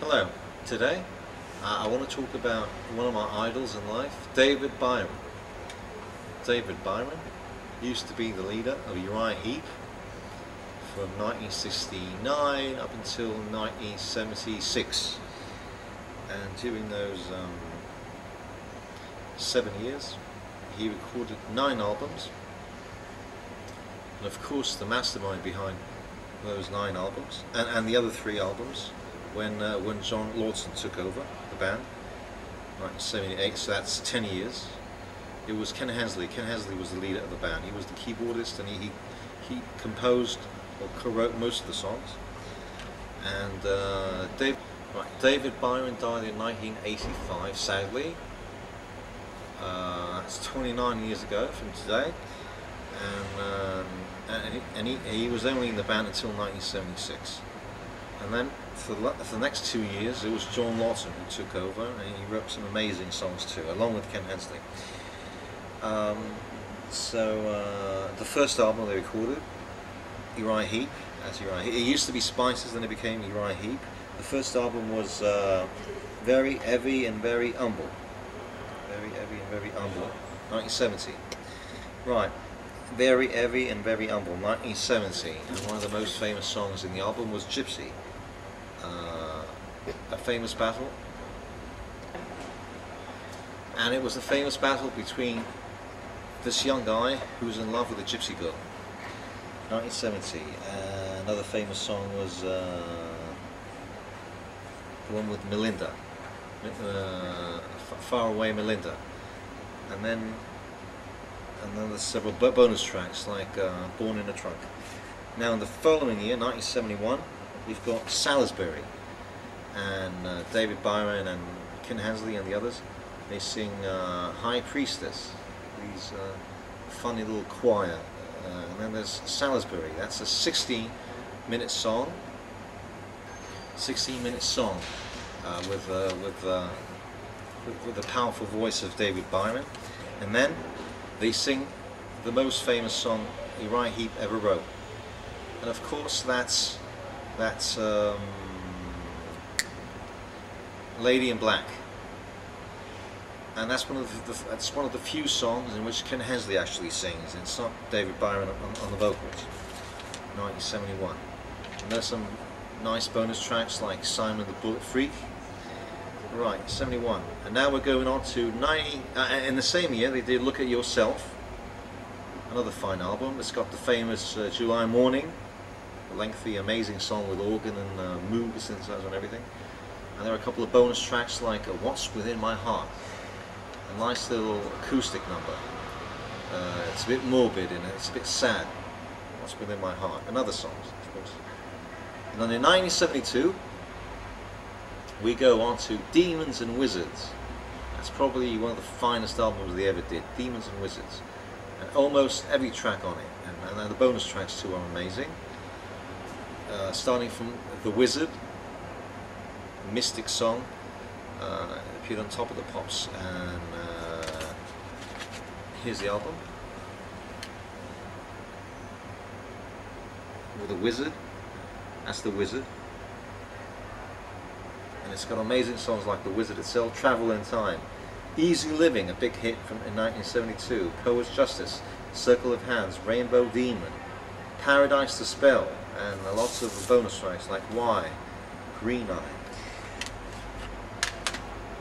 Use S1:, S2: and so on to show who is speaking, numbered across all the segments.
S1: Hello. Today I want to talk about one of my idols in life, David Byron. David Byron used to be the leader of Uriah Heep from 1969 up until 1976, and during those 7 years he recorded 9 albums, and of course the mastermind behind those 9 albums and the other 3 albums when John Lawson took over the band, 1978, so that's 10 years. It was Ken Hensley. Ken Hensley was the leader of the band. He was the keyboardist, and he composed or co-wrote most of the songs. And David Byron died in 1985, sadly. That's 29 years ago from today. And he was only in the band until 1976. And then for the next 2 years it was John Lawson who took over, and he wrote some amazing songs too, along with Ken Hensley. The first album they recorded, Uriah Heep, it used to be Spices, then it became Uriah Heep. The first album was Very Heavy and Very Humble. Very Heavy and Very Humble, 1970. Right. Very Heavy and Very Humble, 1970, and one of the most famous songs in the album was Gypsy, a famous battle, and it was a famous battle between this young guy who's in love with a gypsy girl, 1970. Another famous song was the one with Melinda, Far Away Melinda, and then there's several bonus tracks like Born in a Trunk. Now in the following year, 1971, we've got Salisbury, and David Byron and Ken Hensley and the others, they sing High Priestess, these funny little choir. And then there's Salisbury, that's a 16-minute song. 16-minute song with the powerful voice of David Byron. And then they sing the most famous song Uriah Heep ever wrote, and of course that's Lady in Black, and that's one of the few songs in which Ken Hensley actually sings, and it's not David Byron on the vocals. 1971, and there's some nice bonus tracks like Simon the Bullet Freak. Right, 71, and now we're going on to 90. In the same year, they did Look at Yourself, another fine album. It's got the famous July Morning, a lengthy, amazing song with organ and Moog synthesizer and everything. And there are a couple of bonus tracks like What's Within My Heart, a nice little acoustic number. It's a bit morbid and it's a bit sad. What's Within My Heart, and other songs, of course. And then in 1972. We go on to Demons and Wizards. That's probably one of the finest albums they ever did, Demons and Wizards. And almost every track on it, and the bonus tracks too are amazing. Starting from The Wizard, a mystic song, appeared on Top of the Pops, and here's the album. With The Wizard, that's The Wizard. And it's got amazing songs like The Wizard itself, Travel in Time, Easy Living, a big hit in 1972, Poet's Justice, Circle of Hands, Rainbow Demon, Paradise to Spell, and lots of bonus tracks like Why, Green Eye.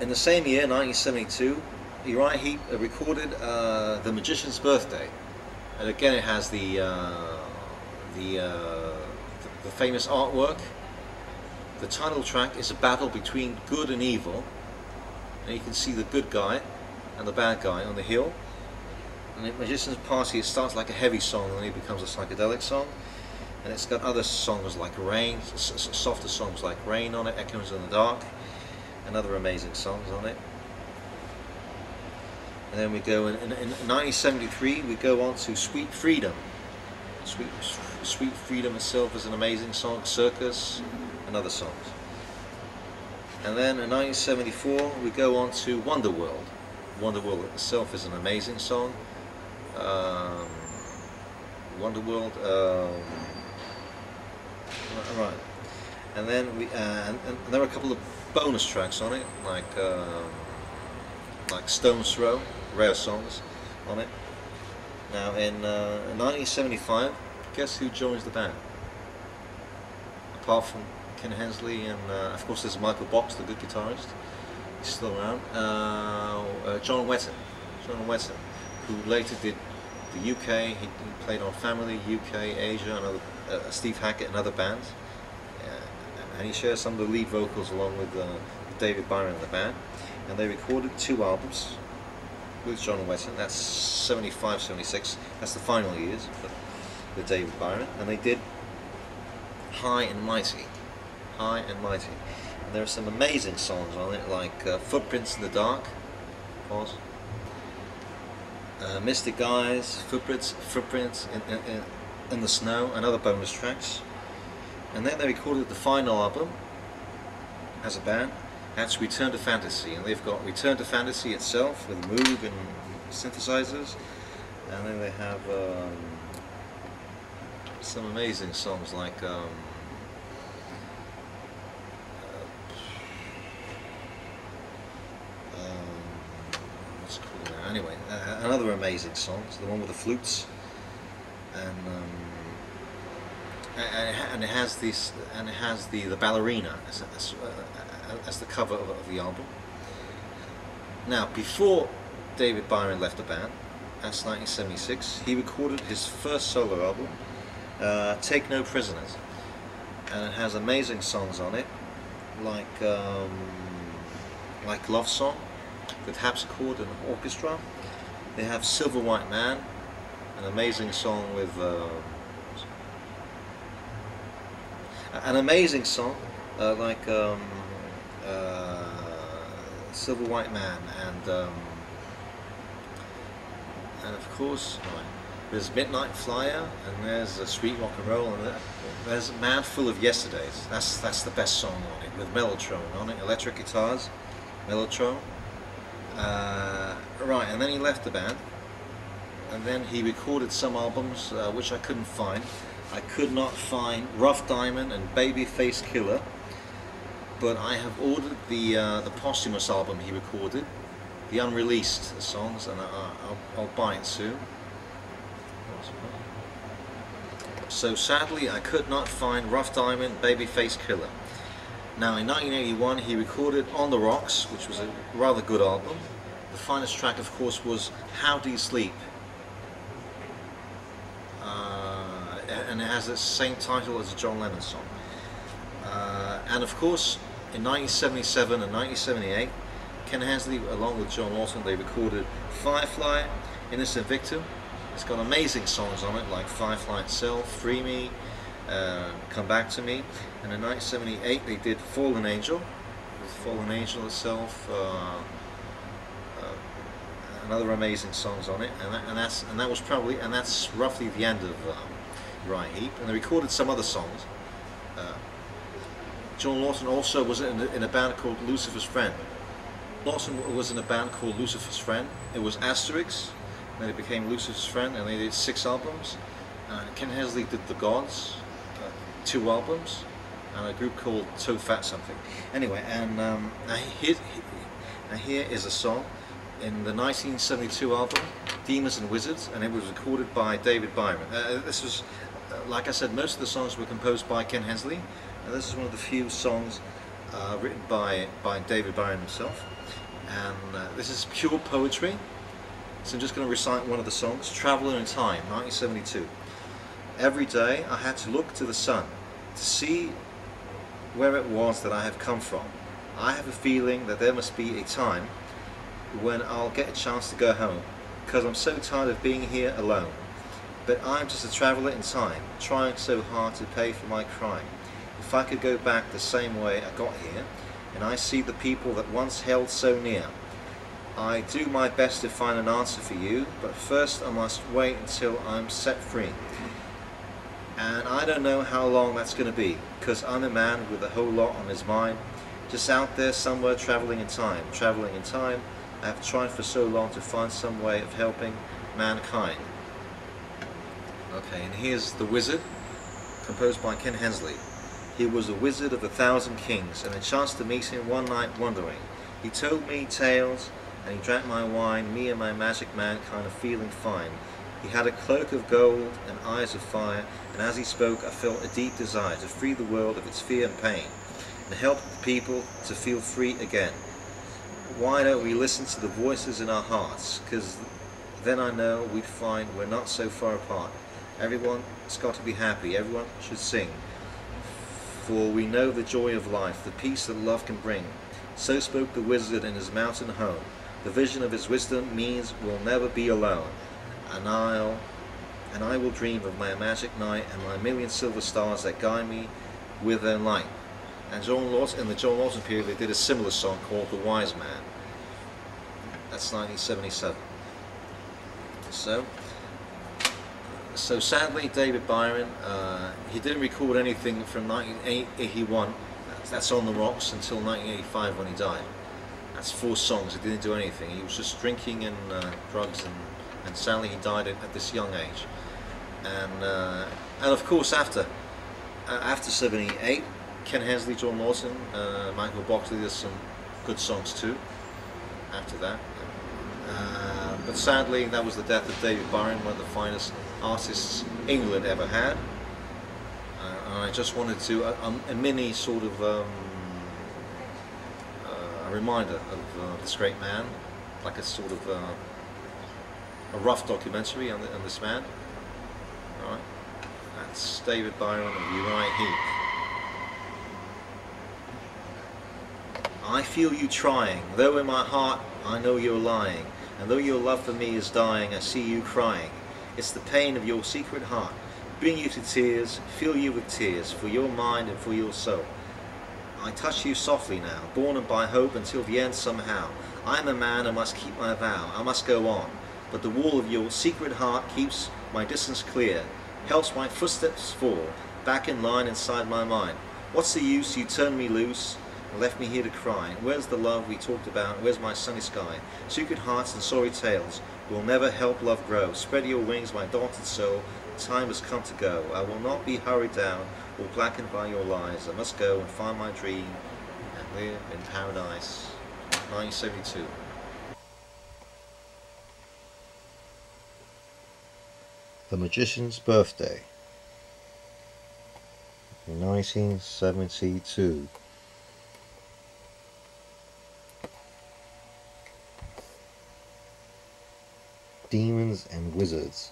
S1: In the same year, 1972, Uriah Heep recorded The Magician's Birthday, and again it has the famous artwork. The title track is a battle between good and evil, and you can see the good guy and the bad guy on the hill. And the Magician's Party, it starts like a heavy song and then it becomes a psychedelic song, and it's got other songs like Rain, softer songs like Rain on it, Echoes in the Dark, and other amazing songs on it. And then we go in 1973, we go on to Sweet Freedom. Sweet Freedom itself is an amazing song, Circus, and other songs. And then in 1974 we go on to Wonderworld. Wonderworld itself is an amazing song. Wonderworld, right. And then and there were a couple of bonus tracks on it, like Stone's Throw, rare songs on it. Now in 1975, guess who joins the band? Apart from Ken Hensley and of course there's Michael Box, the good guitarist. He's still around. John Wetton, who later did the UK. He played on Family, UK, Asia, and other, Steve Hackett and other bands. And he shares some of the lead vocals along with David Byron in the band. And they recorded 2 albums with John Wetton. That's 75, 76. That's the final years with David Byron. And they did High and Mighty. High and Mighty. And there are some amazing songs on it, like Footprints in the Dark, of course. Mystic Eyes, Footprints in the Snow, and other bonus tracks. And then they recorded the final album as a band. That's Return to Fantasy, and they've got Return to Fantasy itself with Moog and synthesizers, and then they have some amazing songs like what's it called now? Anyway, another amazing song, the one with the flutes, and it has this, and it has the ballerina as the cover of the album. Now, before David Byron left the band, that's 1976, he recorded his first solo album, Take No Prisoners, and it has amazing songs on it, like Love Song with harpsichord and orchestra. They have Silver White Man, an amazing song with like Silver White Man, and of course there's Midnight Flyer, and there's Sweet Rock and Roll, and there's Man Full of Yesterdays. That's the best song on it, with Mellotron on it, electric guitars, Mellotron. Right, and then he left the band, and then he recorded some albums which I couldn't find. I could not find Rough Diamond and Babyface Killer, but I have ordered the posthumous album he recorded, the unreleased songs, and I'll buy it soon. So sadly I could not find Rough Diamond, Babyface Killer. Now in 1981 he recorded On the Rocks, which was a rather good album. The finest track of course was How Do You Sleep? And it has the same title as a John Lennon song. And of course, in 1977 and 1978, Ken Hensley, along with John Lawson, they recorded Firefly, Innocent Victim. It's got amazing songs on it, like Firefly itself, Free Me, Come Back to Me. And in 1978, they did Fallen Angel, with Fallen Angel itself, and other amazing songs on it. And that's roughly the end of Uriah Heep, and they recorded some other songs. John Lawson also was in a band called Lucifer's Friend. Lawson was in a band called Lucifer's Friend. It was Asterix, then it became Lucifer's Friend, and they did 6 albums. Ken Hensley did The Gods, 2 albums, and a group called So Fat Something. Anyway, and here is a song in the 1972 album, Demons and Wizards, and it was recorded by David Byron. This was, like I said, most of the songs were composed by Ken Hensley, and this is one of the few songs written by David Byron himself. And this is pure poetry, so I'm just going to recite one of the songs, Traveller in Time, 1972. Every day I had to look to the sun to see where it was that I have come from. I have a feeling that there must be a time when I'll get a chance to go home, because I'm so tired of being here alone. But I'm just a traveller in time, trying so hard to pay for my crime. If I could go back the same way I got here, and I see the people that once held so near, I do my best to find an answer for you, but first I must wait until I'm set free. And I don't know how long that's going to be, because I'm a man with a whole lot on his mind, just out there somewhere travelling in time. I have tried for so long to find some way of helping mankind. Okay, and here's The Wizard, composed by Ken Hensley. He was a wizard of 1,000 kings, and I chanced to meet him one night wandering. He told me tales, and he drank my wine, me and my magic man kind of feeling fine. He had a cloak of gold and eyes of fire, and as he spoke I felt a deep desire to free the world of its fear and pain, and help the people to feel free again. Why don't we listen to the voices in our hearts? Because then I know we'd find we're not so far apart. Everyone's got to be happy, everyone should sing, for we know the joy of life, the peace that love can bring. So spoke the wizard in his mountain home. The vision of his wisdom means we'll never be alone. And I will dream of my magic night and my million silver stars that guide me with their light. And in the John Lawson period, they did a similar song called The Wise Man. That's 1977. So sadly, David Byron, he didn't record anything from 1981. That's on the rocks until 1985 when he died. That's 4 songs. He didn't do anything. He was just drinking and drugs, and sadly he died at this young age. And of course after 78, Ken Hensley, John Lawson, Michael Boxley did some good songs too after that. But sadly that was the death of David Byron, one of the finest artists England ever had. And I just wanted to, a mini sort of a reminder of this great man, like a sort of a rough documentary on this man. Alright, that's David Byron of Uriah Heep. I feel you trying, though in my heart I know you're lying, and though your love for me is dying, I see you crying. It's the pain of your secret heart, bring you to tears, fill you with tears, for your mind and for your soul. I touch you softly now, born and by hope until the end somehow. I am a man, I must keep my vow, I must go on, but the wall of your secret heart keeps my distance clear, helps my footsteps fall, back in line inside my mind. What's the use, you turned me loose, and left me here to cry. Where's the love we talked about, where's my sunny sky? Secret hearts and sorry tales will never help love grow. Spread your wings, my daunted soul, time has come to go. I will not be hurried down or blackened by your lies. I must go and find my dream and live in paradise. 1972. The Magician's Birthday, 1972. Demons and Wizards.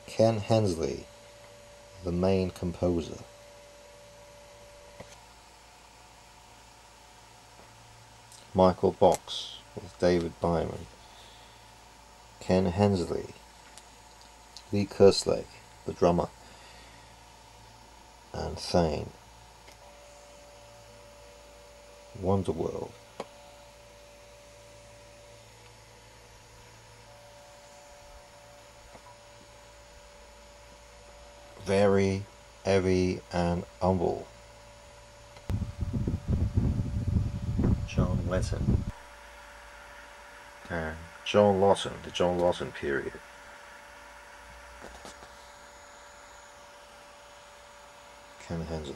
S1: Ken Hensley, the main composer. Michael Box with David Byron. Ken Hensley. Lee Kerslake, the drummer. And Thane. Wonderworld. Very heavy and humble. John Wetton. And John Lawson, the John Lawson period. Ken Hensley.